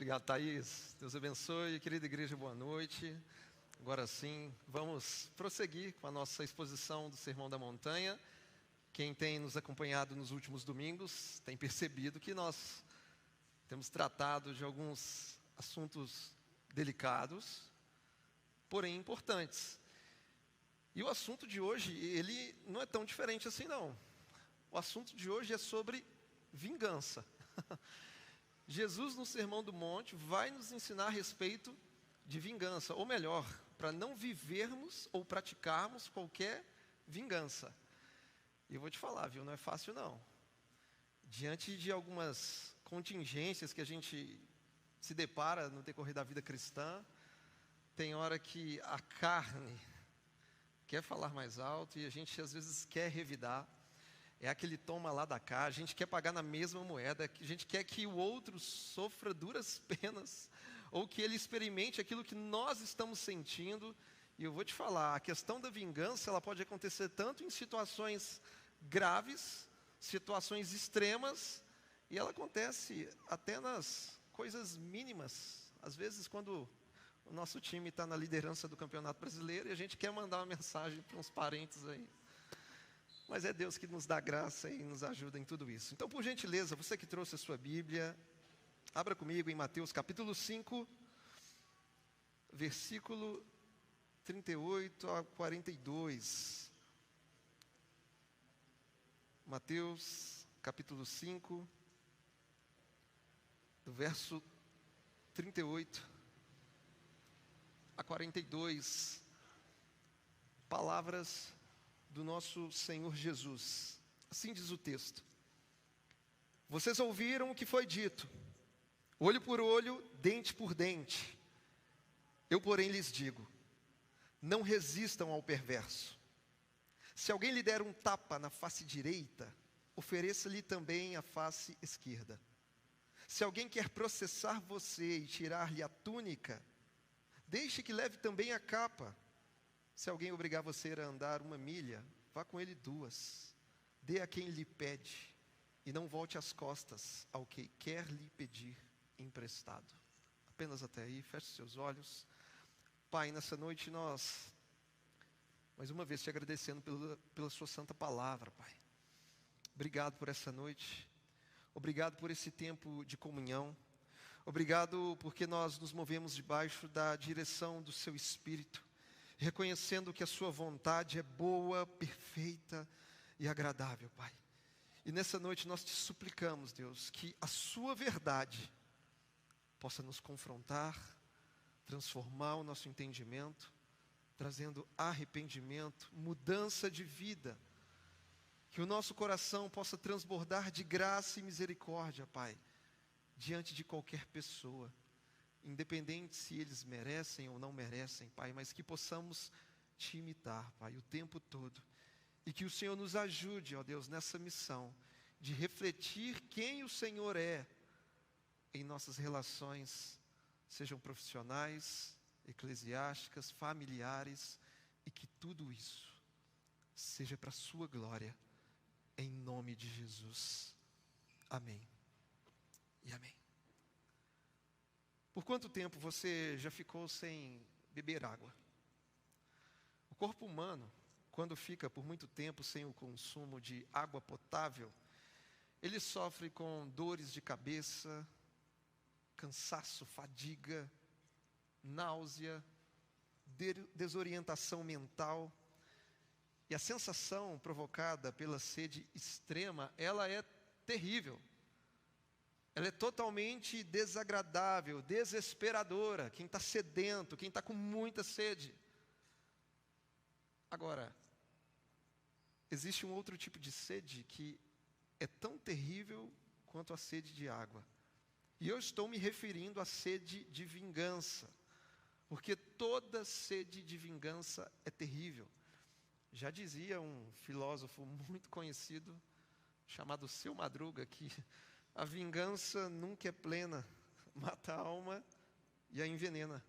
Obrigado, Thaís. Deus abençoe. Querida igreja, boa noite. Agora sim, vamos prosseguir com a nossa exposição do Sermão da Montanha. Quem tem nos acompanhado nos últimos domingos tem percebido que nós temos tratado de alguns assuntos delicados, porém importantes. E o assunto de hoje, ele não é tão diferente assim não. O assunto de hoje é sobre vingança. Jesus, no Sermão do Monte, vai nos ensinar a respeito de vingança, ou melhor, para não vivermos ou praticarmos qualquer vingança. E eu vou te falar, viu, não é fácil não. Diante de algumas contingências que a gente se depara no decorrer da vida cristã, tem hora que a carne quer falar mais alto e a gente às vezes quer revidar. É aquele toma lá da cá, a gente quer pagar na mesma moeda, a gente quer que o outro sofra duras penas, ou que ele experimente aquilo que nós estamos sentindo. E eu vou te falar, a questão da vingança, ela pode acontecer tanto em situações graves, situações extremas, e ela acontece até nas coisas mínimas. Às vezes quando o nosso time está na liderança do Campeonato Brasileiro e a gente quer mandar uma mensagem para uns parentes aí. Mas é Deus que nos dá graça e nos ajuda em tudo isso. Então, por gentileza, você que trouxe a sua Bíblia, abra comigo em Mateus capítulo 5, versículo 38 a 42. Mateus capítulo 5, do verso 38 a 42. Palavras do nosso Senhor Jesus. Assim diz o texto: vocês ouviram o que foi dito, olho por olho, dente por dente. Eu, porém, lhes digo, não resistam ao perverso. Se alguém lhe der um tapa na face direita, ofereça-lhe também a face esquerda. Se alguém quer processar você e tirar-lhe a túnica, deixe que leve também a capa. Se alguém obrigar você a andar 1 milha, vá com ele 2. Dê a quem lhe pede, e não volte as costas ao que quer lhe pedir emprestado. Apenas até aí, feche seus olhos. Pai, nessa noite nós, mais uma vez te agradecendo pela sua santa palavra, Pai. Obrigado por essa noite. Obrigado por esse tempo de comunhão. Obrigado porque nós nos movemos debaixo da direção do seu Espírito, reconhecendo que a sua vontade é boa, perfeita e agradável, Pai. E nessa noite nós te suplicamos, Deus, que a sua verdade possa nos confrontar, transformar o nosso entendimento, trazendo arrependimento, mudança de vida, que o nosso coração possa transbordar de graça e misericórdia, Pai, diante de qualquer pessoa, independente se eles merecem ou não merecem, Pai, mas que possamos te imitar, Pai, o tempo todo. E que o Senhor nos ajude, ó Deus, nessa missão de refletir quem o Senhor é em nossas relações, sejam profissionais, eclesiásticas, familiares, e que tudo isso seja para a sua glória, em nome de Jesus. Amém e amém. Por quanto tempo você já ficou sem beber água? O corpo humano, quando fica por muito tempo sem o consumo de água potável, ele sofre com dores de cabeça, cansaço, fadiga, náusea, desorientação mental. E a sensação provocada pela sede extrema, ela é terrível. Ela é totalmente desagradável, desesperadora. Quem está sedento, quem está com muita sede. Agora, existe um outro tipo de sede que é tão terrível quanto a sede de água. E eu estou me referindo à sede de vingança. Porque toda sede de vingança é terrível. Já dizia um filósofo muito conhecido, chamado Seu Madruga, que a vingança nunca é plena, mata a alma e a envenena.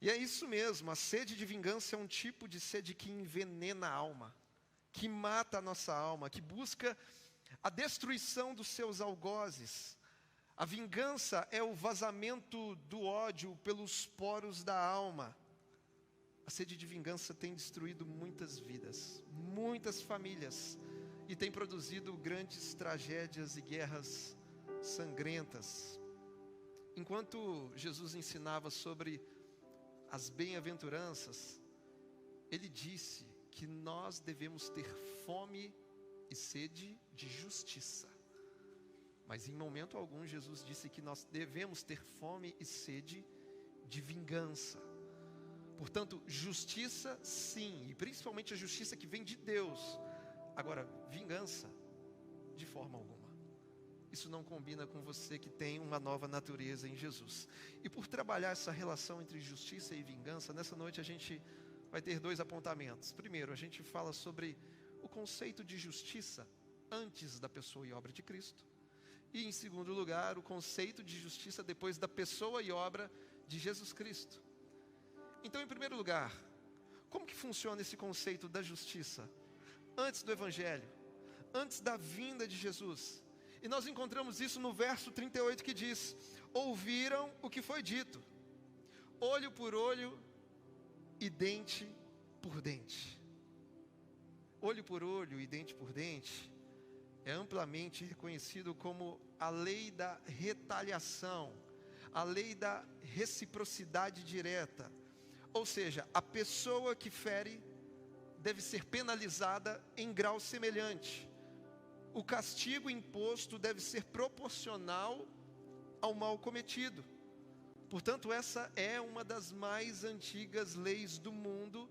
E é isso mesmo, a sede de vingança é um tipo de sede que envenena a alma, que mata a nossa alma, que busca a destruição dos seus algozes, A vingança é o vazamento do ódio pelos poros da alma. A sede de vingança tem destruído muitas vidas, muitas famílias, e tem produzido grandes tragédias e guerras sangrentas. Enquanto Jesus ensinava sobre as bem-aventuranças, ele disse que nós devemos ter fome e sede de justiça. Mas em momento algum Jesus disse que nós devemos ter fome e sede de vingança. Portanto, justiça sim, e principalmente a justiça que vem de Deus. Agora, vingança, de forma alguma. Isso não combina com você que tem uma nova natureza em Jesus. E por trabalhar essa relação entre justiça e vingança, nessa noite a gente vai ter 2 apontamentos. Primeiro, a gente fala sobre o conceito de justiça antes da pessoa e obra de Cristo. E em segundo lugar, o conceito de justiça depois da pessoa e obra de Jesus Cristo. Então, em primeiro lugar, como que funciona esse conceito da justiça? Antes do Evangelho, antes da vinda de Jesus. E nós encontramos isso no verso 38 que diz: ouviram o que foi dito, olho por olho e dente por dente. Olho por olho e dente por dente é amplamente reconhecido como a lei da retaliação, a lei da reciprocidade direta. Ou seja, a pessoa que fere deve ser penalizada em grau semelhante. O castigo imposto deve ser proporcional ao mal cometido. Portanto, essa é uma das mais antigas leis do mundo,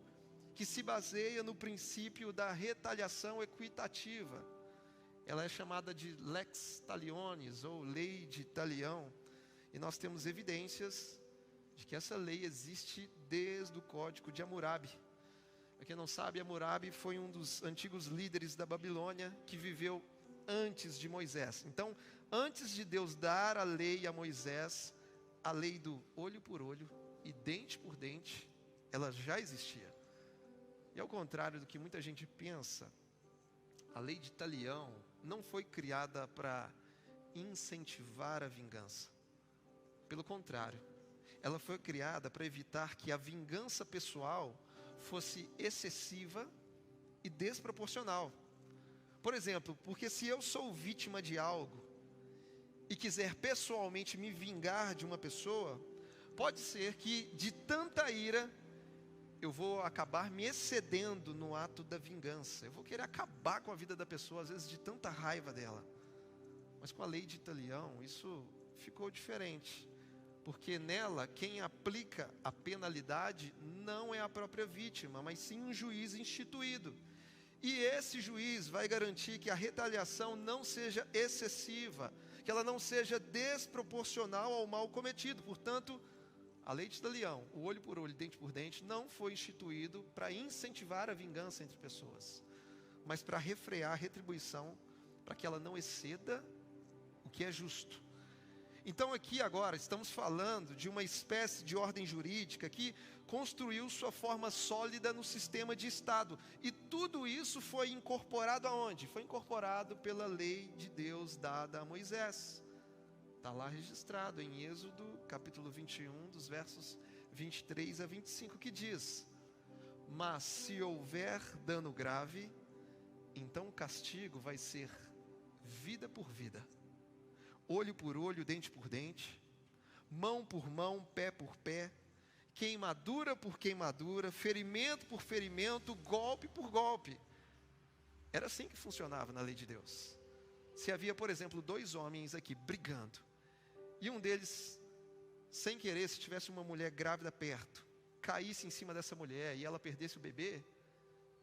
que se baseia no princípio da retaliação equitativa. Ela é chamada de lex talionis, ou lei de Talião. E nós temos evidências de que essa lei existe desde o Código de Hammurabi. Para quem não sabe, Hammurabi foi um dos antigos líderes da Babilônia que viveu antes de Moisés. Então, antes de Deus dar a lei a Moisés, a lei do olho por olho e dente por dente, ela já existia. E ao contrário do que muita gente pensa, a lei de Talião não foi criada para incentivar a vingança. Pelo contrário, ela foi criada para evitar que a vingança pessoal fosse excessiva e desproporcional. Por exemplo, porque se eu sou vítima de algo e quiser pessoalmente me vingar de uma pessoa, pode ser que de tanta ira eu vou acabar me excedendo no ato da vingança. Eu vou querer acabar com a vida da pessoa, às vezes de tanta raiva dela. Mas com a lei de Talião, isso ficou diferente. Porque nela, quem aplica a penalidade não é a própria vítima, mas sim um juiz instituído. E esse juiz vai garantir que a retaliação não seja excessiva, que ela não seja desproporcional ao mal cometido. Portanto, a lei de Talião, o olho por olho, dente por dente, não foi instituído para incentivar a vingança entre pessoas, mas para refrear a retribuição, para que ela não exceda o que é justo. Então aqui agora estamos falando de uma espécie de ordem jurídica que construiu sua forma sólida no sistema de Estado. E tudo isso foi incorporado aonde? Foi incorporado pela lei de Deus dada a Moisés. Está lá registrado em Êxodo, capítulo 21, dos versos 23 a 25, que diz: mas se houver dano grave, então o castigo vai ser vida por vida, olho por olho, dente por dente, mão por mão, pé por pé, queimadura por queimadura, ferimento por ferimento, golpe por golpe. Era assim que funcionava na lei de Deus. Se havia, por exemplo, 2 homens aqui brigando, e um deles, sem querer, se tivesse uma mulher grávida perto, caísse em cima dessa mulher e ela perdesse o bebê,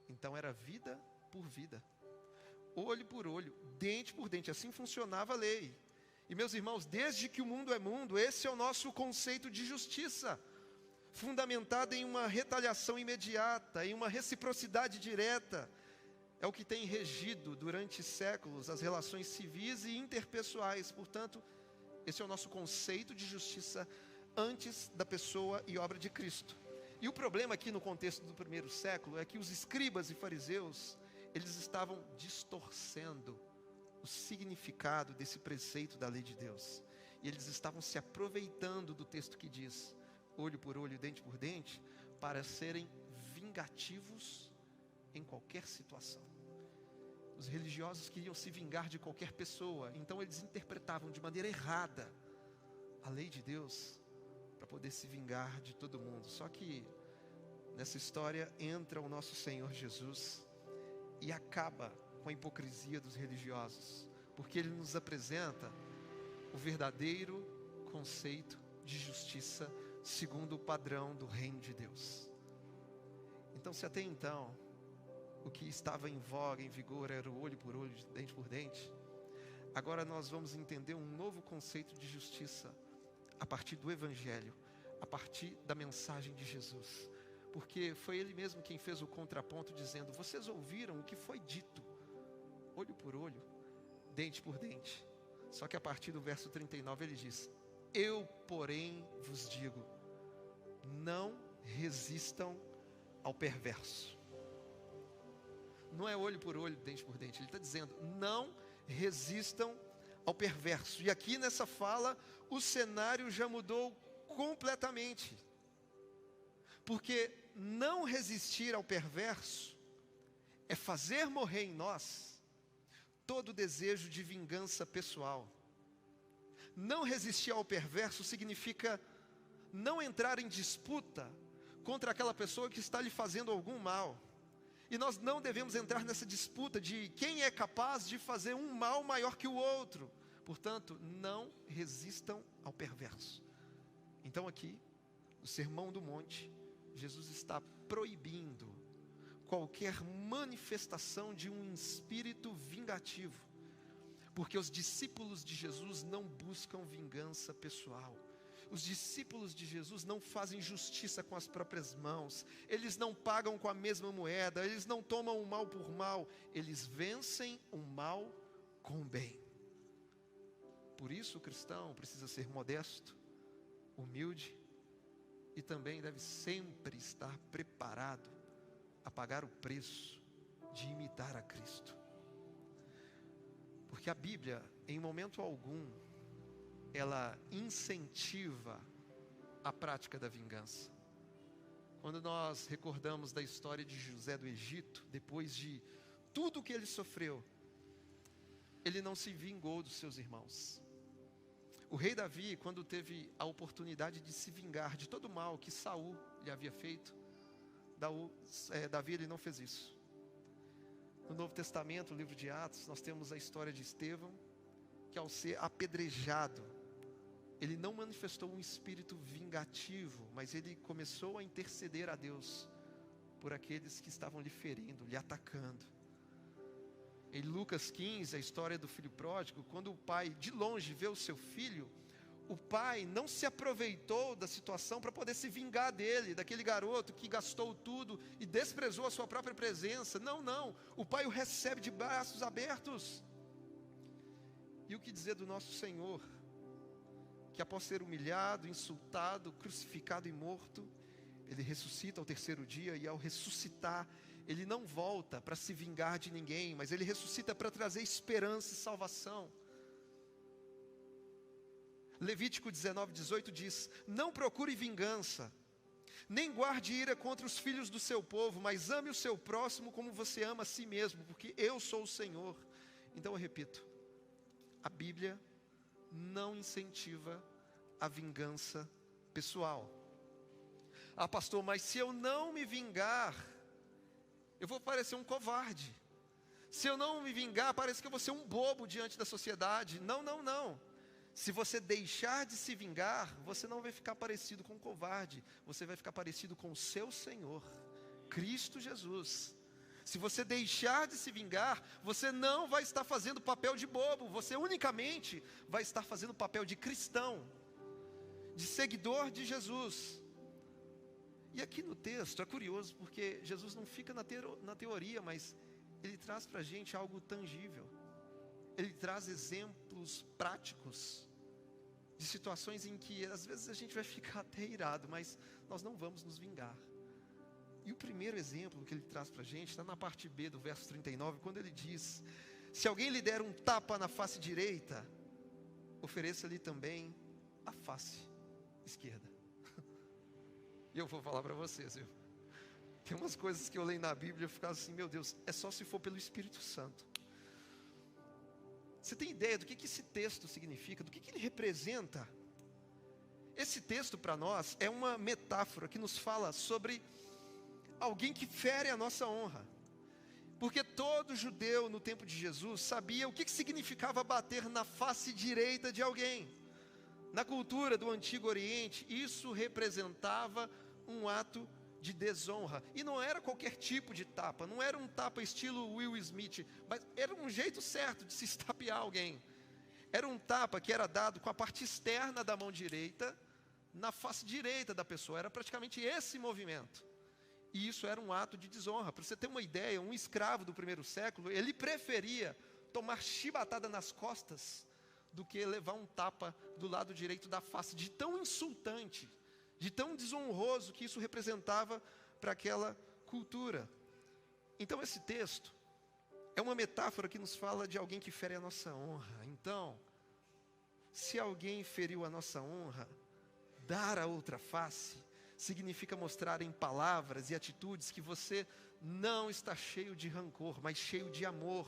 então era vida por vida, olho por olho, dente por dente. Assim funcionava a lei. E meus irmãos, desde que o mundo é mundo, esse é o nosso conceito de justiça, fundamentado em uma retaliação imediata, em uma reciprocidade direta. É o que tem regido durante séculos as relações civis e interpessoais. Portanto, esse é o nosso conceito de justiça antes da pessoa e obra de Cristo. E o problema aqui no contexto do primeiro século é que os escribas e fariseus, eles estavam distorcendo o significado desse preceito da lei de Deus. E eles estavam se aproveitando do texto que diz, olho por olho, dente por dente, para serem vingativos em qualquer situação. Os religiosos queriam se vingar de qualquer pessoa, então eles interpretavam de maneira errada a lei de Deus para poder se vingar de todo mundo. Só que nessa história entra o nosso Senhor Jesus e acaba com a hipocrisia dos religiosos, porque Ele nos apresenta o verdadeiro conceito de justiça segundo o padrão do reino de Deus. Então, se até então o que estava em voga, em vigor, era o olho por olho, dente por dente, agora nós vamos entender um novo conceito de justiça a partir do Evangelho, a partir da mensagem de Jesus, porque foi Ele mesmo quem fez o contraponto, dizendo: vocês ouviram o que foi dito, olho por olho, dente por dente. Só que a partir do verso 39 Ele diz: eu, porém, vos digo, não resistam ao perverso. Não é olho por olho, dente por dente. Ele está dizendo: não resistam ao perverso. E aqui nessa fala, o cenário já mudou completamente. Porque não resistir ao perverso é fazer morrer em nós todo desejo de vingança pessoal. Não resistir ao perverso significa não entrar em disputa contra aquela pessoa que está lhe fazendo algum mal. E nós não devemos entrar nessa disputa de quem é capaz de fazer um mal maior que o outro. Portanto, não resistam ao perverso. Então aqui, no Sermão do Monte, Jesus está proibindo qualquer manifestação de um espírito vingativo. Porque os discípulos de Jesus não buscam vingança pessoal. Os discípulos de Jesus não fazem justiça com as próprias mãos. Eles não pagam com a mesma moeda. Eles não tomam o mal por mal. Eles vencem o mal com o bem. Por isso o cristão precisa ser modesto, humilde e também deve sempre estar preparado a pagar o preço de imitar a Cristo. Porque a Bíblia, em momento algum, ela incentiva a prática da vingança. Quando nós recordamos da história de José do Egito, depois de tudo que ele sofreu, ele não se vingou dos seus irmãos. O rei Davi, quando teve a oportunidade de se vingar de todo o mal que Saul lhe havia feito, Davi ele não fez isso. No Novo Testamento, no livro de Atos, nós temos a história de Estevão, que ao ser apedrejado, ele não manifestou um espírito vingativo, mas ele começou a interceder a Deus por aqueles que estavam lhe ferindo, lhe atacando. Em Lucas 15, a história do filho pródigo, quando o pai de longe vê o seu filho, o pai não se aproveitou da situação para poder se vingar dele, daquele garoto que gastou tudo e desprezou a sua própria presença. Não, o pai o recebe de braços abertos. E o que dizer do nosso Senhor, que após ser humilhado, insultado, crucificado e morto, ele ressuscita ao terceiro dia, e ao ressuscitar, ele não volta para se vingar de ninguém, mas ele ressuscita para trazer esperança e salvação. Levítico 19:18 diz: não procure vingança, nem guarde ira contra os filhos do seu povo, mas ame o seu próximo como você ama a si mesmo, porque eu sou o Senhor. Então eu repito, a Bíblia não incentiva a vingança pessoal. Ah, pastor, mas se eu não me vingar, eu vou parecer um covarde. Se eu não me vingar, parece que eu vou ser um bobo diante da sociedade. Não. Se você deixar de se vingar, você não vai ficar parecido com um covarde. Você vai ficar parecido com o seu Senhor, Cristo Jesus. Se você deixar de se vingar, você não vai estar fazendo papel de bobo. Você unicamente vai estar fazendo papel de cristão, de seguidor de Jesus. E aqui no texto é curioso, porque Jesus não fica na teoria, mas Ele traz para a gente algo tangível. Ele traz exemplos práticos de situações em que às vezes a gente vai ficar até irado, mas nós não vamos nos vingar. E o primeiro exemplo que ele traz para a gente está na parte B do verso 39, quando ele diz: se alguém lhe der um tapa na face direita, ofereça-lhe também a face esquerda. E eu vou falar para vocês, viu? Tem umas coisas que eu leio na Bíblia e eu ficava assim, meu Deus, é só se for pelo Espírito Santo. Você tem ideia do que esse texto significa? Do que ele representa? Esse texto para nós é uma metáfora que nos fala sobre alguém que fere a nossa honra. Porque todo judeu no tempo de Jesus sabia o que significava bater na face direita de alguém. Na cultura do Antigo Oriente, isso representava um ato de desonra. E não era qualquer tipo de tapa, não era um tapa estilo Will Smith, mas era um jeito certo de se estapear alguém. Era um tapa que era dado com a parte externa da mão direita, na face direita da pessoa. Era praticamente esse movimento. E isso era um ato de desonra. Para você ter uma ideia, um escravo do primeiro século, ele preferia tomar chibatada nas costas do que levar um tapa do lado direito da face, de tão insultante, de tão desonroso que isso representava para aquela cultura. Então esse texto é uma metáfora que nos fala de alguém que fere a nossa honra. Então, se alguém feriu a nossa honra, dar a outra face significa mostrar em palavras e atitudes que você não está cheio de rancor, mas cheio de amor.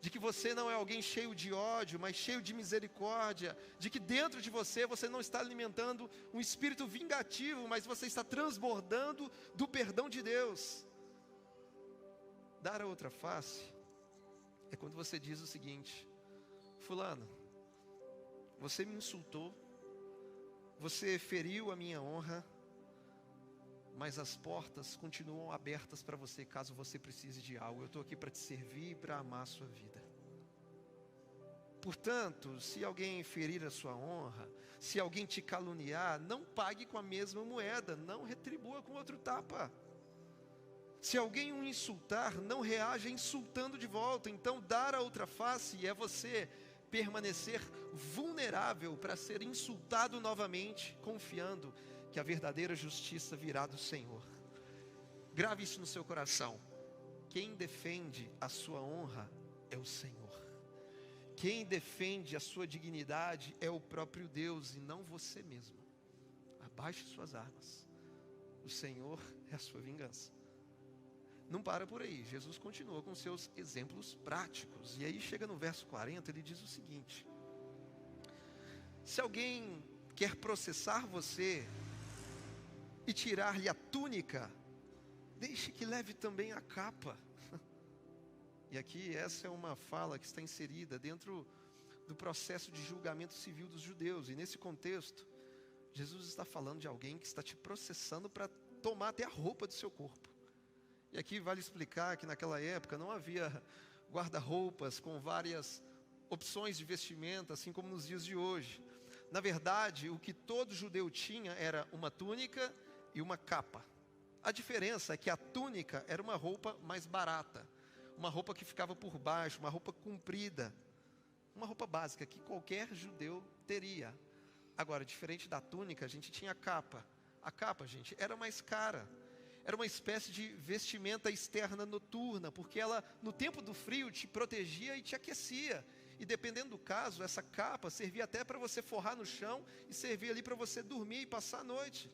De que você não é alguém cheio de ódio, mas cheio de misericórdia. De que dentro de você não está alimentando um espírito vingativo, mas você está transbordando do perdão de Deus. Dar a outra face é quando você diz o seguinte: fulano, você me insultou, você feriu a minha honra, mas as portas continuam abertas para você caso você precise de algo. Eu estou aqui para te servir e para amar a sua vida. Portanto, se alguém ferir a sua honra, se alguém te caluniar, não pague com a mesma moeda, não retribua com outro tapa. Se alguém o insultar, não reaja insultando de volta. Então, dar a outra face é você permanecer vulnerável para ser insultado novamente, confiando que a verdadeira justiça virá do Senhor. Grave isso no seu coração. Quem defende a sua honra é o Senhor. Quem defende a sua dignidade é o próprio Deus e não você mesmo. Abaixe suas armas. O Senhor é a sua vingança. Não para por aí. Jesus continua com seus exemplos práticos. E aí chega no verso 40, ele diz o seguinte: se alguém quer processar você e tirar-lhe a túnica, deixe que leve também a capa. E aqui essa é uma fala que está inserida dentro do processo de julgamento civil dos judeus. E nesse contexto, Jesus está falando de alguém que está te processando para tomar até a roupa do seu corpo. E aqui vale explicar que naquela época não havia guarda-roupas com várias opções de vestimenta, assim como nos dias de hoje. Na verdade, o que todo judeu tinha era uma túnica e uma capa. A diferença é que a túnica era uma roupa mais barata, uma roupa que ficava por baixo, uma roupa comprida, uma roupa básica que qualquer judeu teria. Agora, diferente da túnica, a gente tinha a capa. A capa, gente, era mais cara. Era uma espécie de vestimenta externa noturna, porque ela, no tempo do frio, te protegia e te aquecia. E dependendo do caso, essa capa servia até para você forrar no chão e servia ali para você dormir e passar a noite.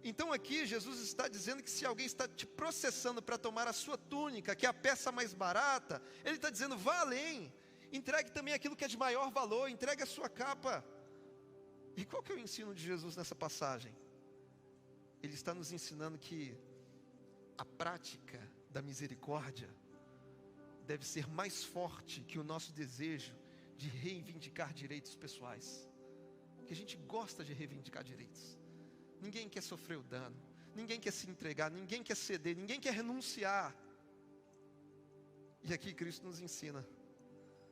Então aqui Jesus está dizendo que se alguém está te processando para tomar a sua túnica, que é a peça mais barata, ele está dizendo: vá além, entregue também aquilo que é de maior valor, entregue a sua capa. E qual que é o ensino de Jesus nessa passagem? Ele está nos ensinando que a prática da misericórdia deve ser mais forte que o nosso desejo de reivindicar direitos pessoais. Porque a gente gosta de reivindicar direitos. Ninguém quer sofrer o dano, ninguém quer se entregar, ninguém quer ceder, ninguém quer renunciar. E aqui Cristo nos ensina: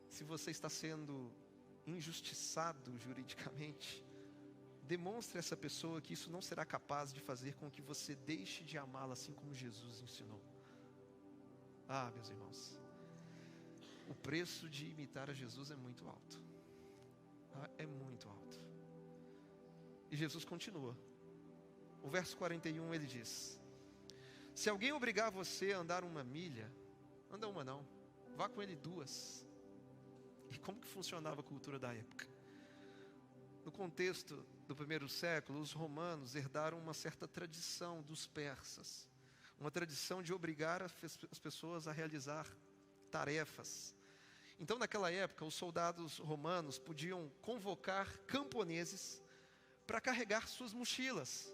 se você está sendo injustiçado juridicamente, demonstre a essa pessoa que isso não será capaz de fazer com que você deixe de amá-la, assim como Jesus ensinou. Ah, meus irmãos, o preço de imitar a Jesus é muito alto. É muito alto. E Jesus continua. O verso 41 ele diz: se alguém obrigar você a andar 1 milha, anda 1 não, vá com ele 2. E como que funcionava a cultura da época? No contexto do primeiro século, os romanos herdaram uma certa tradição dos persas, uma tradição de obrigar as pessoas a realizar tarefas. Então, naquela época, os soldados romanos podiam convocar camponeses para carregar suas mochilas,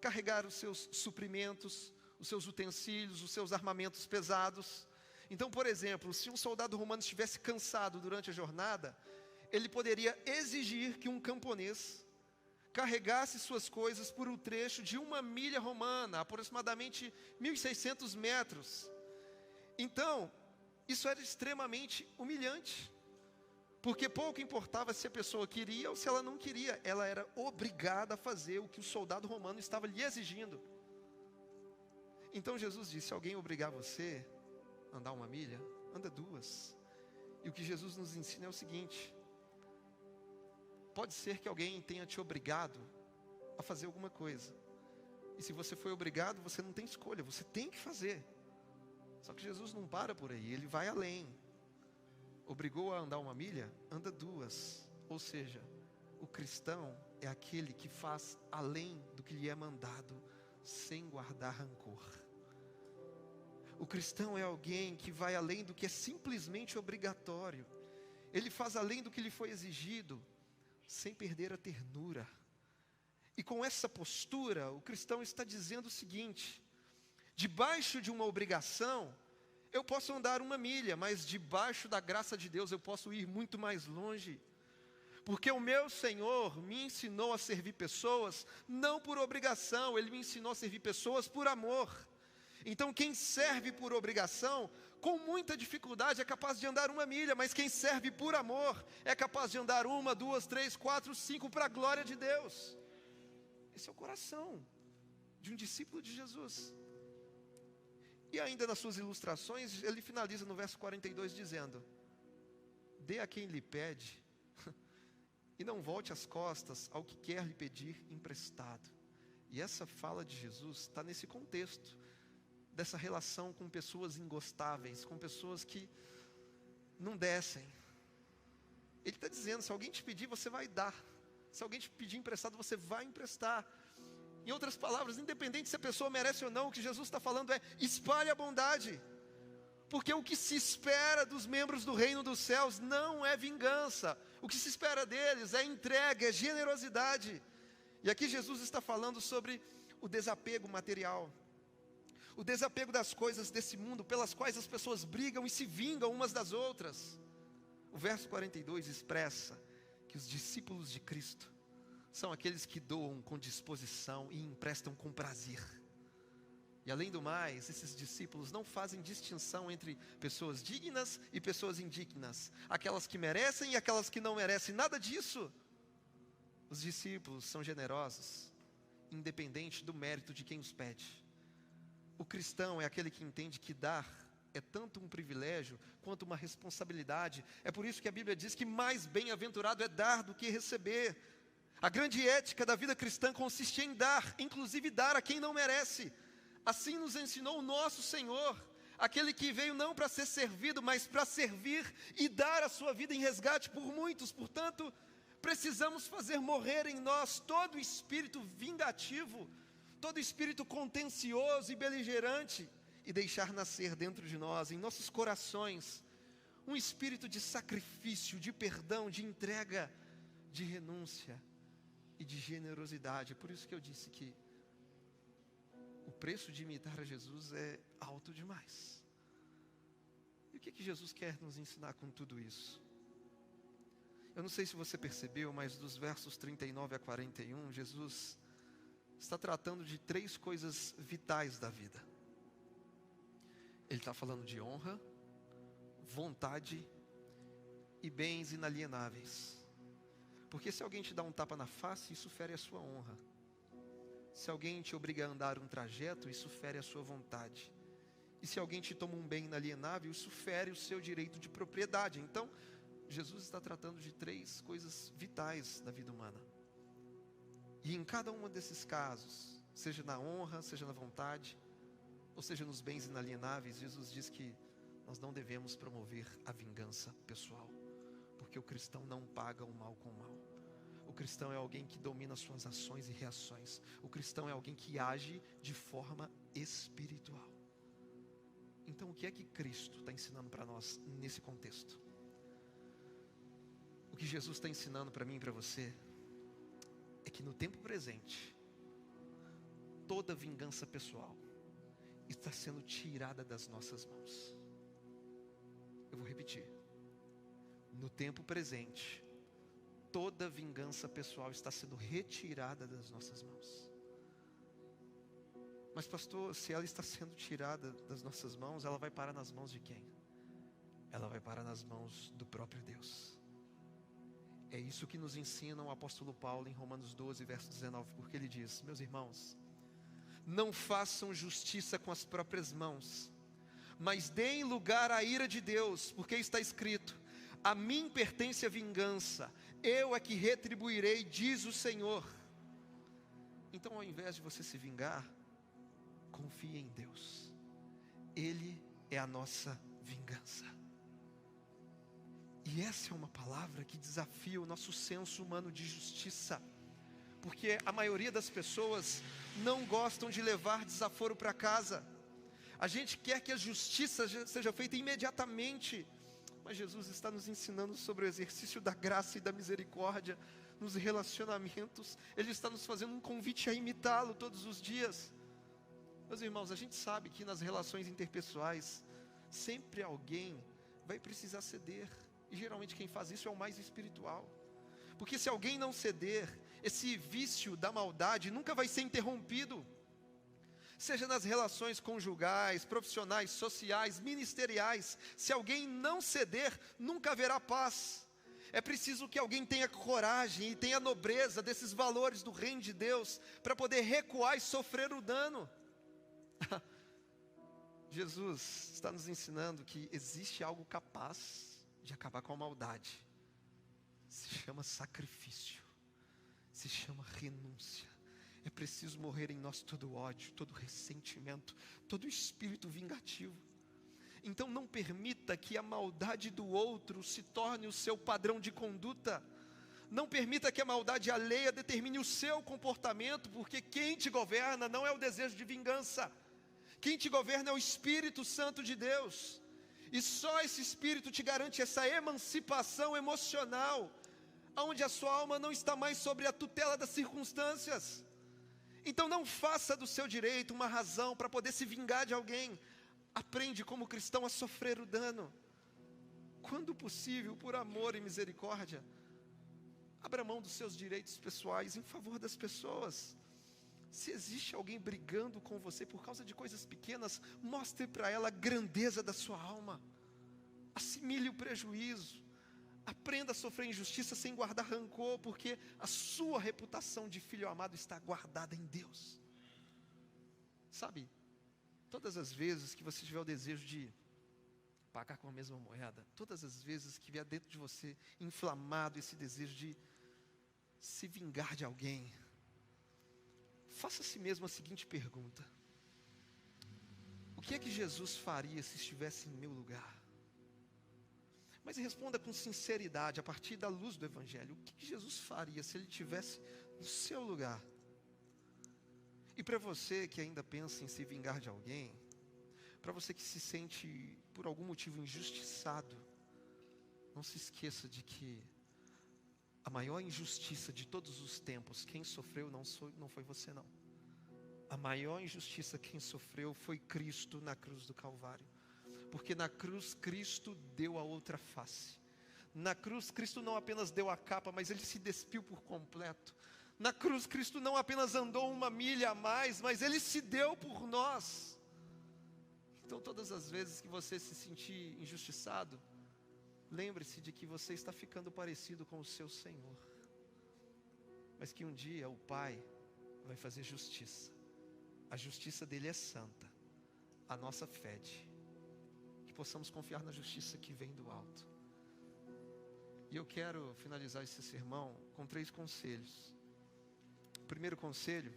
carregar os seus suprimentos, os seus utensílios, os seus armamentos pesados. Então, por exemplo, se um soldado romano estivesse cansado durante a jornada, ele poderia exigir que um camponês carregasse suas coisas por um trecho de 1 milha romana, aproximadamente 1.600 metros. Então, isso era extremamente humilhante, porque pouco importava se a pessoa queria ou se ela não queria, ela era obrigada a fazer o que o soldado romano estava lhe exigindo. Então Jesus disse: se alguém obrigar você a andar 1 milha, anda 2. E o que Jesus nos ensina é o seguinte: pode ser que alguém tenha te obrigado a fazer alguma coisa, e se você foi obrigado, você não tem escolha, você tem que fazer. Só que Jesus não para por aí, Ele vai além. Obrigou a andar 1 milha, anda 2. Ou seja, o cristão é aquele que faz além do que lhe é mandado, sem guardar rancor. O cristão é alguém que vai além do que é simplesmente obrigatório. Ele faz além do que lhe foi exigido, sem perder a ternura. E com essa postura, o cristão está dizendo o seguinte: debaixo de uma obrigação, eu posso andar 1 milha, mas debaixo da graça de Deus eu posso ir muito mais longe. Porque o meu Senhor me ensinou a servir pessoas, não por obrigação, Ele me ensinou a servir pessoas por amor. Então quem serve por obrigação, com muita dificuldade é capaz de andar 1 milha, mas quem serve por amor, é capaz de andar 1, 2, 3, 4, 5, para a glória de Deus. Esse é o coração de um discípulo de Jesus. E ainda nas suas ilustrações, ele finaliza no verso 42 dizendo: dê a quem lhe pede, e não volte as costas ao que quer lhe pedir emprestado. E essa fala de Jesus está nesse contexto, dessa relação com pessoas ingostáveis, com pessoas que não descem. Ele está dizendo: se alguém te pedir, você vai dar. Se alguém te pedir emprestado, você vai emprestar. Em outras palavras, independente se a pessoa merece ou não, o que Jesus está falando é: espalhe a bondade. Porque o que se espera dos membros do reino dos céus não é vingança. O que se espera deles é entrega, é generosidade. E aqui Jesus está falando sobre o desapego material. O desapego das coisas desse mundo, pelas quais as pessoas brigam e se vingam umas das outras. O verso 42 expressa que os discípulos de Cristo são aqueles que doam com disposição e emprestam com prazer. E além do mais, esses discípulos não fazem distinção entre pessoas dignas e pessoas indignas, aquelas que merecem e aquelas que não merecem, nada disso. Os discípulos são generosos, independente do mérito de quem os pede. O cristão é aquele que entende que dar é tanto um privilégio quanto uma responsabilidade. É por isso que a Bíblia diz que mais bem-aventurado é dar do que receber. A grande ética da vida cristã consiste em dar, inclusive dar a quem não merece. Assim nos ensinou o nosso Senhor, aquele que veio não para ser servido, mas para servir e dar a sua vida em resgate por muitos. Portanto, precisamos fazer morrer em nós todo o espírito vingativo, todo o espírito contencioso e beligerante, e deixar nascer dentro de nós, em nossos corações, um espírito de sacrifício, de perdão, de entrega, de renúncia e de generosidade. É por isso que eu disse que o preço de imitar a Jesus é alto demais. E o que Jesus quer nos ensinar com tudo isso? Eu não sei se você percebeu, mas dos versos 39 a 41, Jesus está tratando de 3 coisas vitais da vida. Ele está falando de honra, vontade e bens inalienáveis. Porque se alguém te dá um tapa na face, isso fere a sua honra. Se alguém te obriga a andar um trajeto, isso fere a sua vontade. E se alguém te toma um bem inalienável, isso fere o seu direito de propriedade. Então, Jesus está tratando de 3 coisas vitais da vida humana. E em cada um desses casos, seja na honra, seja na vontade, ou seja nos bens inalienáveis, Jesus diz que nós não devemos promover a vingança pessoal, porque o cristão não paga o mal com o mal. O cristão é alguém que domina suas ações e reações. O cristão é alguém que age de forma espiritual. Então, o que é que Cristo está ensinando para nós nesse contexto? O que Jesus está ensinando para mim e para você é que no tempo presente, toda vingança pessoal está sendo tirada das nossas mãos. Eu vou repetir. No tempo presente, toda vingança pessoal está sendo retirada das nossas mãos. Mas pastor, se ela está sendo tirada das nossas mãos, ela vai parar nas mãos de quem? Ela vai parar nas mãos do próprio Deus. É isso que nos ensina o apóstolo Paulo em Romanos 12, verso 19, porque ele diz: meus irmãos, não façam justiça com as próprias mãos, mas deem lugar à ira de Deus, porque está escrito: a mim pertence a vingança, eu é que retribuirei, diz o Senhor. Então, ao invés de você se vingar, confie em Deus. Ele é a nossa vingança. E essa é uma palavra que desafia o nosso senso humano de justiça, porque a maioria das pessoas não gostam de levar desaforo para casa. A gente quer que a justiça seja feita imediatamente, mas Jesus está nos ensinando sobre o exercício da graça e da misericórdia nos relacionamentos. Ele está nos fazendo um convite a imitá-lo todos os dias. Meus irmãos, a gente sabe que nas relações interpessoais sempre alguém vai precisar ceder, e geralmente quem faz isso é o mais espiritual, porque se alguém não ceder, esse vício da maldade nunca vai ser interrompido, seja nas relações conjugais, profissionais, sociais, ministeriais. Se alguém não ceder, nunca haverá paz. É preciso que alguém tenha coragem e tenha nobreza desses valores do reino de Deus, para poder recuar e sofrer o dano. Jesus está nos ensinando que existe algo capaz de acabar com a maldade. Se chama sacrifício, se chama renúncia. É preciso morrer em nós todo ódio, todo ressentimento, todo espírito vingativo. Então não permita que a maldade do outro se torne o seu padrão de conduta. Não permita que a maldade alheia determine o seu comportamento, porque quem te governa não é o desejo de vingança. Quem te governa é o Espírito Santo de Deus. E só esse Espírito te garante essa emancipação emocional, onde a sua alma não está mais sobre a tutela das circunstâncias. Então não faça do seu direito uma razão para poder se vingar de alguém. Aprende como cristão a sofrer o dano. Quando possível, por amor e misericórdia, abra mão dos seus direitos pessoais em favor das pessoas. Se existe alguém brigando com você por causa de coisas pequenas, mostre para ela a grandeza da sua alma. Assimile o prejuízo. Aprenda a sofrer injustiça sem guardar rancor, porque a sua reputação de filho amado está guardada em Deus. Sabe, todas as vezes que você tiver o desejo de pagar com a mesma moeda, todas as vezes que vier dentro de você inflamado esse desejo de se vingar de alguém, faça a si mesmo a seguinte pergunta: o que é que Jesus faria se estivesse em meu lugar? Mas responda com sinceridade, a partir da luz do Evangelho. O que Jesus faria se Ele estivesse no seu lugar? E para você que ainda pensa em se vingar de alguém, para você que se sente por algum motivo injustiçado, não se esqueça de que a maior injustiça de todos os tempos, quem sofreu não foi você não. A maior injustiça quem sofreu foi Cristo na cruz do Calvário. Porque na cruz Cristo deu a outra face. Na cruz Cristo não apenas deu a capa, mas Ele se despiu por completo. Na cruz Cristo não apenas andou uma milha a mais, mas Ele se deu por nós. Então todas as vezes que você se sentir injustiçado, lembre-se de que você está ficando parecido com o seu Senhor. Mas que um dia o Pai vai fazer justiça. A justiça dele é santa. A nossa fede. Que possamos confiar na justiça que vem do alto. E eu quero finalizar esse sermão com 3 conselhos. O primeiro conselho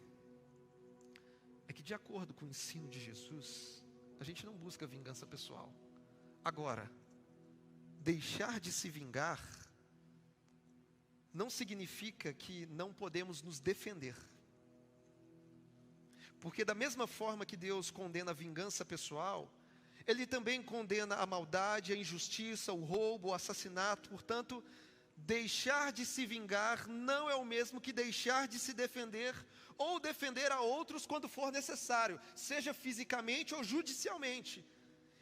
é que, de acordo com o ensino de Jesus, a gente não busca vingança pessoal. Agora, deixar de se vingar não significa que não podemos nos defender. Porque da mesma forma que Deus condena a vingança pessoal, Ele também condena a maldade, a injustiça, o roubo, o assassinato. Portanto, deixar de se vingar não é o mesmo que deixar de se defender ou defender a outros quando for necessário, seja fisicamente ou judicialmente.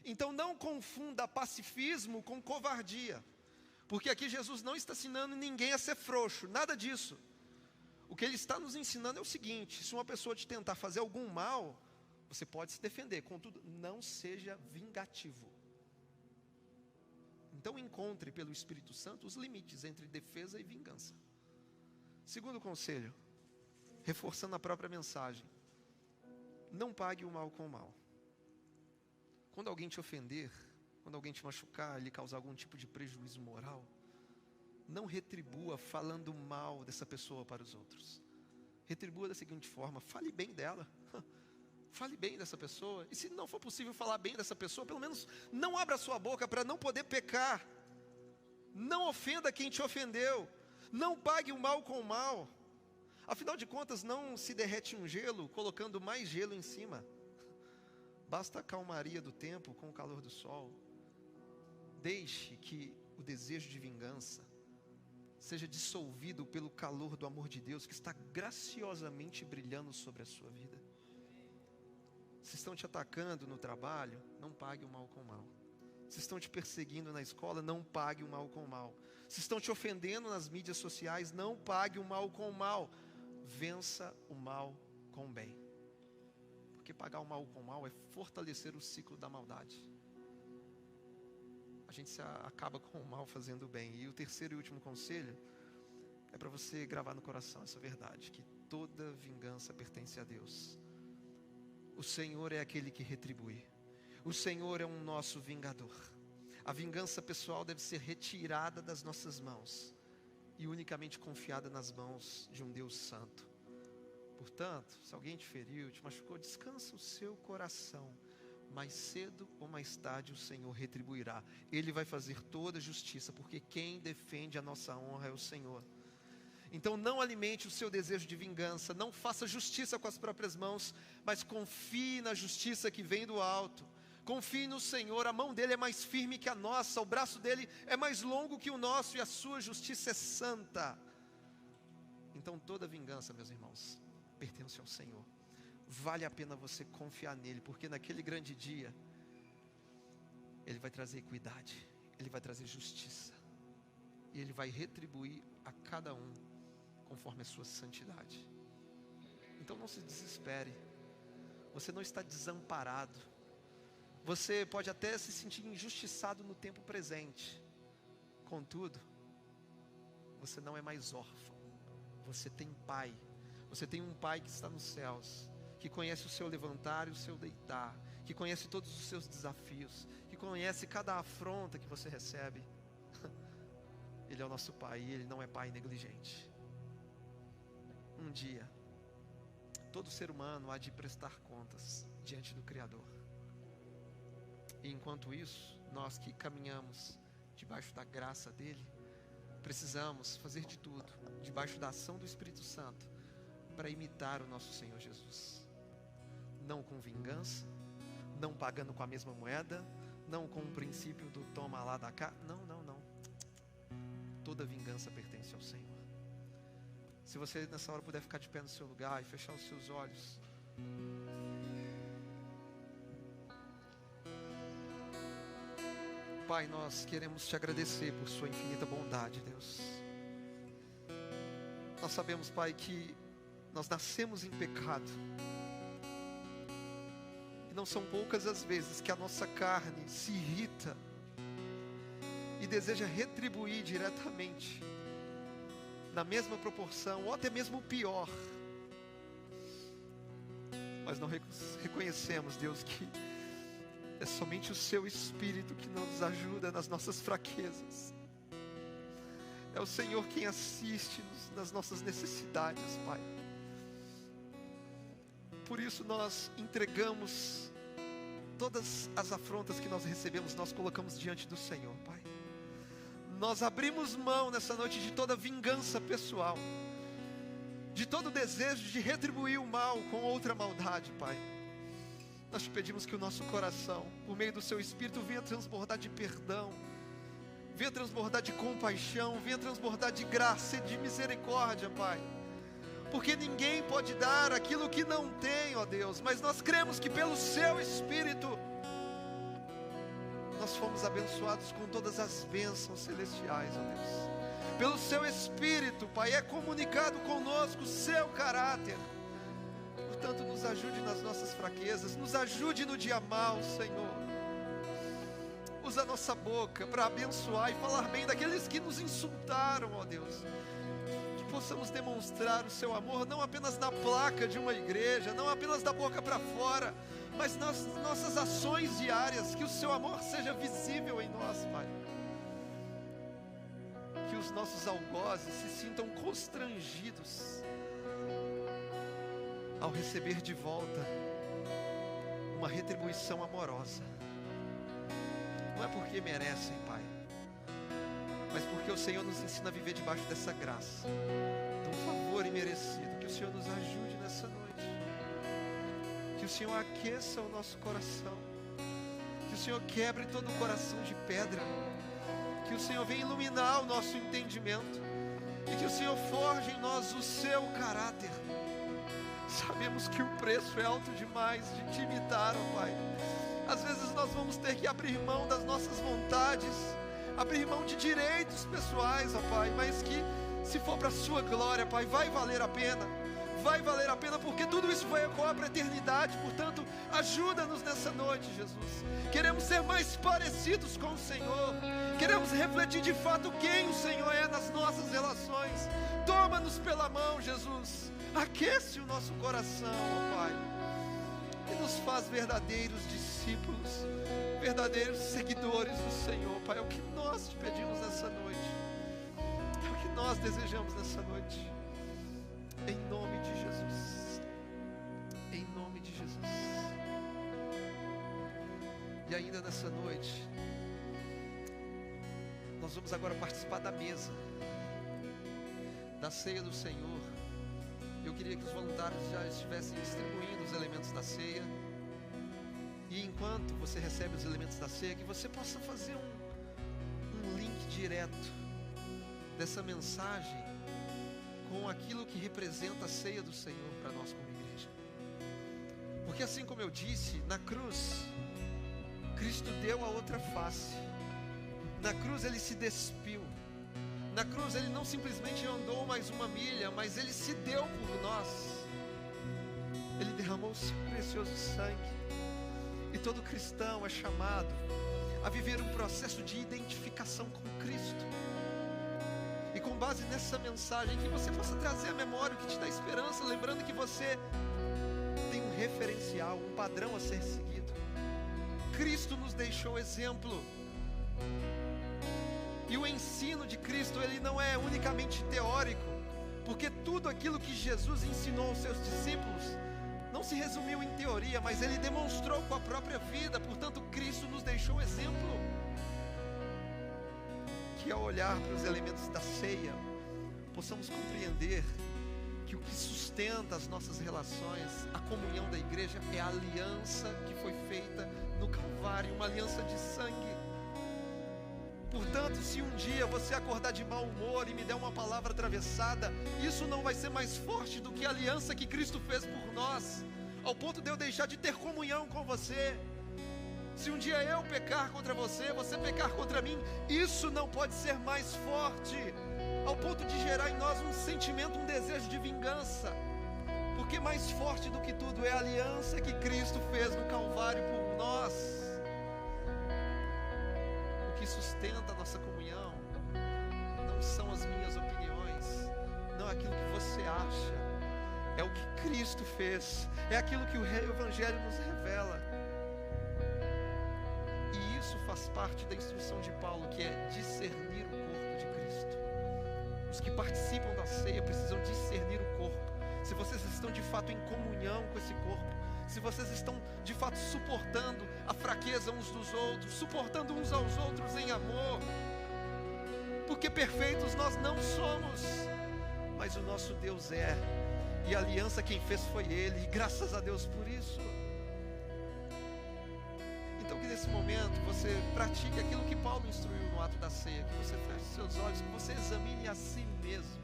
Então não confunda pacifismo com covardia, porque aqui Jesus não está ensinando ninguém a ser frouxo, nada disso. O que Ele está nos ensinando é o seguinte: se uma pessoa te tentar fazer algum mal, você pode se defender, contudo, não seja vingativo. Então encontre pelo Espírito Santo os limites entre defesa e vingança. Segundo conselho, reforçando a própria mensagem: não pague o mal com o mal. Quando alguém te ofender, quando alguém te machucar, lhe causar algum tipo de prejuízo moral, não retribua falando mal dessa pessoa para os outros. Retribua da seguinte forma: fale bem dela. Fale bem dessa pessoa. E se não for possível falar bem dessa pessoa, pelo menos não abra sua boca para não poder pecar. Não ofenda quem te ofendeu. Não pague o mal com o mal. Afinal de contas, não se derrete um gelo colocando mais gelo em cima. Basta a calmaria do tempo com o calor do sol. Deixe que o desejo de vingança seja dissolvido pelo calor do amor de Deus que está graciosamente brilhando sobre a sua vida. Se estão te atacando no trabalho, não pague o mal com o mal. Se estão te perseguindo na escola, não pague o mal com o mal. Se estão te ofendendo nas mídias sociais, não pague o mal com o mal. Vença o mal com o bem. Porque pagar o mal com o mal é fortalecer o ciclo da maldade. A gente acaba com o mal fazendo o bem. E o terceiro e último conselho é para você gravar no coração essa verdade: que toda vingança pertence a Deus. O Senhor é aquele que retribui. O Senhor é um nosso vingador. A vingança pessoal deve ser retirada das nossas mãos e unicamente confiada nas mãos de um Deus santo. Portanto, se alguém te feriu, te machucou, descansa o seu coração. Mais cedo ou mais tarde o Senhor retribuirá. Ele vai fazer toda a justiça, porque quem defende a nossa honra é o Senhor. Então não alimente o seu desejo de vingança, não faça justiça com as próprias mãos, mas confie na justiça que vem do alto. Confie no Senhor, a mão dele é mais firme que a nossa, o braço dele é mais longo que o nosso e a sua justiça é santa. Então toda vingança, meus irmãos, pertence ao Senhor. Vale a pena você confiar nele, porque naquele grande dia ele vai trazer equidade, ele vai trazer justiça e ele vai retribuir a cada um conforme a sua santidade. Então não se desespere. Você não está desamparado. Você pode até se sentir injustiçado no tempo presente. Contudo, você não é mais órfão. Você tem pai. Você tem um pai que está nos céus, que conhece o seu levantar e o seu deitar, que conhece todos os seus desafios, que conhece cada afronta que você recebe. Ele é o nosso pai e ele não é pai negligente. Um dia, todo ser humano há de prestar contas diante do Criador. E enquanto isso, nós que caminhamos debaixo da graça dele, precisamos fazer de tudo, debaixo da ação do Espírito Santo, para imitar o nosso Senhor Jesus. Não com vingança, não pagando com a mesma moeda, não com o princípio do toma lá da cá. Não. Toda vingança pertence ao Senhor. Se você nessa hora puder ficar de pé no seu lugar e fechar os seus olhos. Pai, nós queremos te agradecer por sua infinita bondade, Deus. Nós sabemos, Pai, que nós nascemos em pecado. E não são poucas as vezes que a nossa carne se irrita e deseja retribuir diretamente, na mesma proporção, ou até mesmo pior. Mas não reconhecemos, Deus, que é somente o seu Espírito que nos ajuda nas nossas fraquezas. É o Senhor quem assiste-nos nas nossas necessidades, Pai. Por isso nós entregamos todas as afrontas que nós recebemos, nós colocamos diante do Senhor, Pai. nós abrimos mão nessa noite de toda vingança pessoal, de todo desejo de retribuir o mal com outra maldade, Pai. Nós te pedimos que o nosso coração, por meio do Seu Espírito, venha transbordar de perdão, venha transbordar de compaixão, venha transbordar de graça e de misericórdia, Pai. Porque ninguém pode dar aquilo que não tem, ó Deus, mas nós cremos que pelo Seu Espírito nós fomos abençoados com todas as bênçãos celestiais, ó Deus. Pelo Seu Espírito, Pai, é comunicado conosco o Seu caráter. Portanto, nos ajude nas nossas fraquezas, nos ajude no dia mau, Senhor. Usa a nossa boca para abençoar e falar bem daqueles que nos insultaram, ó Deus. Que possamos demonstrar o Seu amor, não apenas na placa de uma igreja, não apenas da boca para fora, mas nas nossas ações diárias. Que o Seu amor seja visível em nós, Pai. Que os nossos algozes se sintam constrangidos ao receber de volta uma retribuição amorosa. Não é porque merecem, Pai, mas porque o Senhor nos ensina a viver debaixo dessa graça, de um favor imerecido. Que o Senhor nos ajude nessa noite, que o Senhor aqueça o nosso coração, que o Senhor quebre todo o coração de pedra, que o Senhor venha iluminar o nosso entendimento, e que o Senhor forje em nós o Seu caráter. Sabemos que o preço é alto demais de te imitar, ó Pai. Às vezes nós vamos ter que abrir mão das nossas vontades, abrir mão de direitos pessoais, ó Pai, mas que se for para a Sua glória, Pai, vai valer a pena. Vai valer a pena, porque tudo isso vai ecoar para a eternidade. Portanto, ajuda-nos nessa noite, Jesus. Queremos ser mais parecidos com o Senhor. Queremos refletir de fato quem o Senhor é nas nossas relações. Toma-nos pela mão, Jesus. Aquece o nosso coração, ó Pai, e nos faz verdadeiros discípulos, verdadeiros seguidores do Senhor, Pai. É o que nós te pedimos nessa noite, é o que nós desejamos nessa noite, em nome de Jesus, em nome de Jesus. E ainda nessa noite, nós vamos agora participar da mesa, da ceia do Senhor. Eu queria que os voluntários já estivessem distribuindo os elementos da ceia. E enquanto você recebe os elementos da ceia, que você possa fazer um link direto dessa mensagem com aquilo que representa a ceia do Senhor para nós como igreja. Porque assim como eu disse, na cruz, Cristo deu a outra face. Na cruz Ele se despiu. Na cruz Ele não simplesmente andou mais uma milha, mas Ele se deu por nós. Ele derramou o seu precioso sangue. E todo cristão é chamado a viver um processo de identificação com Cristo. E com base nessa mensagem, que você possa trazer à memória o que te dá esperança, lembrando que você tem um referencial, um padrão a ser seguido. Cristo nos deixou exemplo. E o ensino de Cristo, ele não é unicamente teórico, porque tudo aquilo que Jesus ensinou aos seus discípulos não se resumiu em teoria, mas Ele demonstrou com a própria vida. Portanto, Cristo nos deixou exemplo. Que ao olhar para os elementos da ceia, possamos compreender que o que sustenta as nossas relações, a comunhão da igreja, é a aliança que foi feita no Calvário, uma aliança de sangue. Portanto, se um dia você acordar de mau humor e me der uma palavra atravessada, isso não vai ser mais forte do que a aliança que Cristo fez por nós, ao ponto de eu deixar de ter comunhão com você. Se um dia eu pecar contra você, você pecar contra mim, isso não pode ser mais forte, ao ponto de gerar em nós um sentimento, um desejo de vingança. Porque mais forte do que tudo é a aliança que Cristo fez no Calvário por nós. O que sustenta a nossa comunhão não são as minhas opiniões, não é aquilo que você acha, é o que Cristo fez, é aquilo que o Evangelho nos revela. E isso faz parte da instrução de Paulo, que é discernir o corpo de Cristo. Os que participam da ceia precisam discernir o corpo, se vocês estão de fato em comunhão com esse corpo, se vocês estão de fato suportando a fraqueza uns dos outros, suportando uns aos outros em amor. porque perfeitos nós não somos, mas o nosso Deus é, e a aliança quem fez foi Ele, e graças a Deus por isso. Então que nesse momento você pratique aquilo que Paulo instruiu no ato da ceia, que você feche os seus olhos, que você examine a si mesmo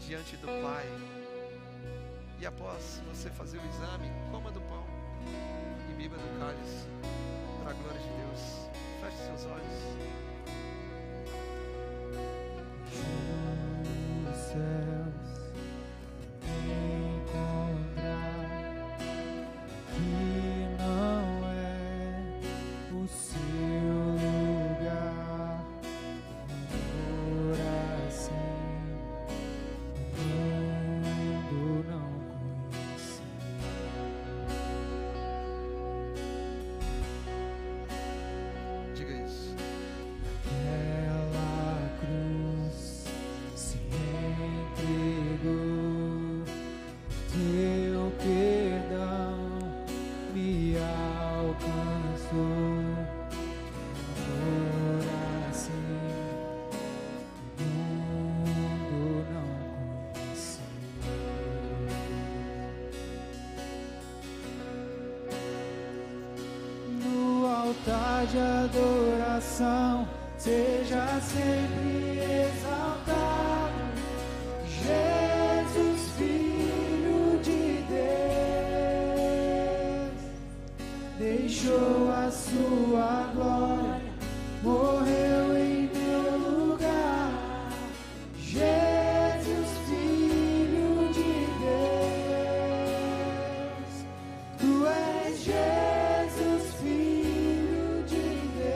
diante do Pai, e após você fazer o exame, coma do pão e beba do cálice, para a glória de Deus. Feche seus olhos. Os céus encontrar que não é o seu lugar, oração o mundo não conhece. Diga isso. Aquela cruz se entregou, teu perdão me alcançou. Agora sim, o mundo não conheceu. No altar de adoração, seja sempre exaltado, Jesus, Filho de Deus. Deixou a sua glória, morreu em meu lugar. Jesus, Filho de Deus. Tu és Jesus, Filho de Deus.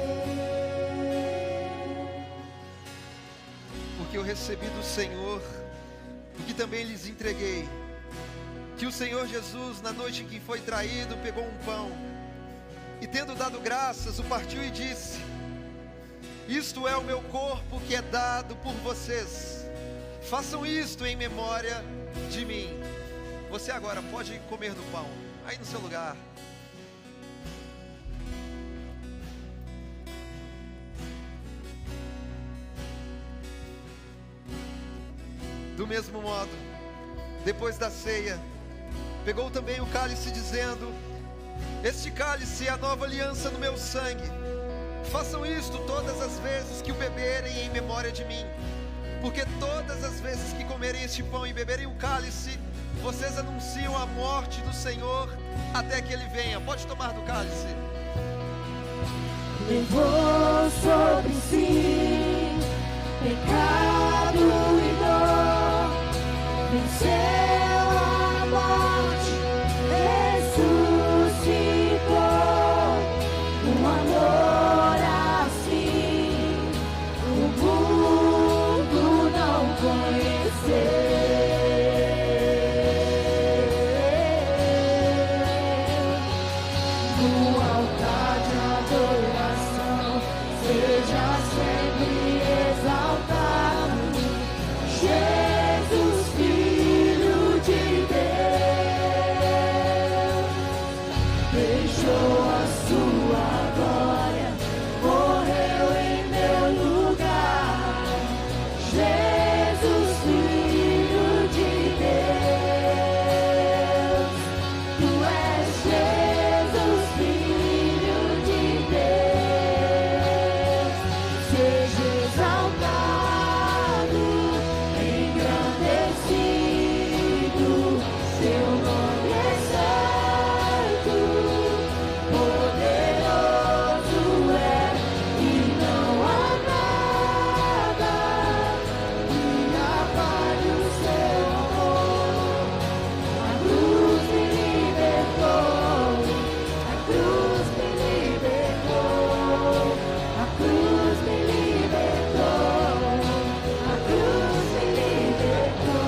Porque eu recebi do Senhor o que também lhes entreguei, que o Senhor Jesus, na noite em que foi traído, pegou um pão e, tendo dado graças, o partiu e disse: isto é o meu corpo que é dado por vocês, façam isto em memória de mim. Você agora pode comer do pão, aí no seu lugar. Do mesmo modo, depois da ceia, pegou também o cálice, dizendo: este cálice é a nova aliança no meu sangue. Façam isto todas as vezes que o beberem em memória de mim. Porque todas as vezes que comerem este pão e beberem o cálice, vocês anunciam a morte do Senhor até que Ele venha. Pode tomar do cálice. Levou sobre si pecado e dor, venceu a morte, ressuscitou. Um amor assim o mundo não conheceu. No altar de adoração, seja sempre exaltado, Jesus, Filho de Deus. Deixou a sua glória, morreu em meu lugar. Jesus, Filho de Deus. Tu és Jesus, Filho de Deus. Seja exaltado, engrandecido, seu nome é santo, poderoso é, e não há nada que apague o seu amor. A cruz me libertou, a cruz me libertou, a cruz me libertou, a cruz me libertou.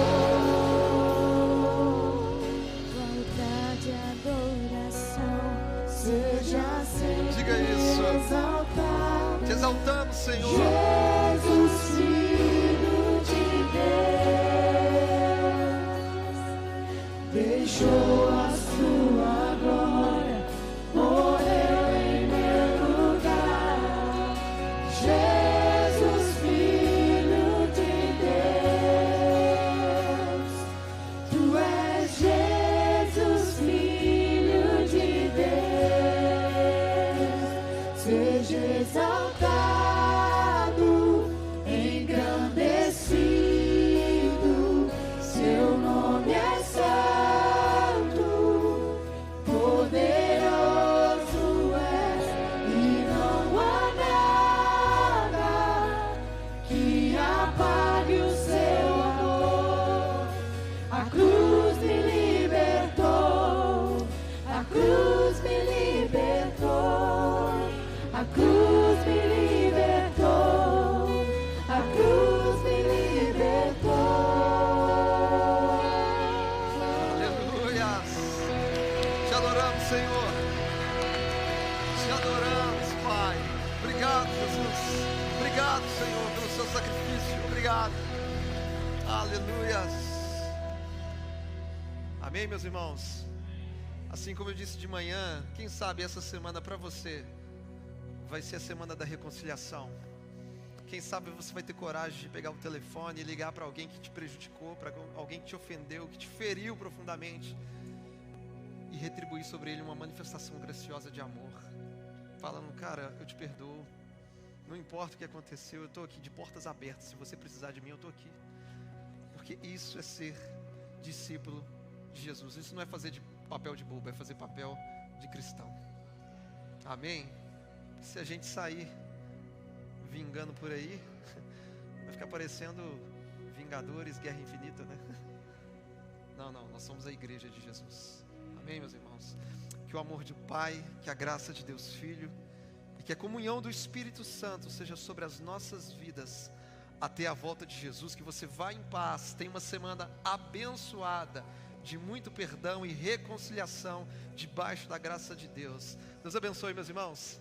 Altar de adoração, seja sempre Diga isso. exaltado, Te exaltamos, Senhor. Jesus, Filho de Deus. Deixou a sua glória, morreu em meu lugar. Jesus, Filho adoramos, Senhor. Te adoramos, Pai. Obrigado, Jesus. Obrigado, Senhor, pelo seu sacrifício. Obrigado. Aleluias. Amém, meus irmãos? Assim como eu disse de manhã, quem sabe essa semana para você vai ser a semana da reconciliação. Quem sabe você vai ter coragem de pegar o telefone e ligar para alguém que te prejudicou, para alguém que te ofendeu, que te feriu profundamente, e retribuir sobre ele uma manifestação graciosa de amor, falando: cara, eu te perdoo, não importa o que aconteceu, eu estou aqui de portas abertas, se você precisar de mim, eu estou aqui. Porque isso é ser discípulo de Jesus. Isso não é fazer de papel de bobo, é fazer papel de cristão. Amém? Se a gente sair vingando por aí, vai ficar parecendo Vingadores, Guerra Infinita, né? Não, nós somos a igreja de Jesus. Amém, meus irmãos? Que o amor do Pai, que a graça de Deus Filho e que a comunhão do Espírito Santo seja sobre as nossas vidas até a volta de Jesus. Que você vá em paz, tenha uma semana abençoada, de muito perdão e reconciliação debaixo da graça de Deus. Deus abençoe, meus irmãos.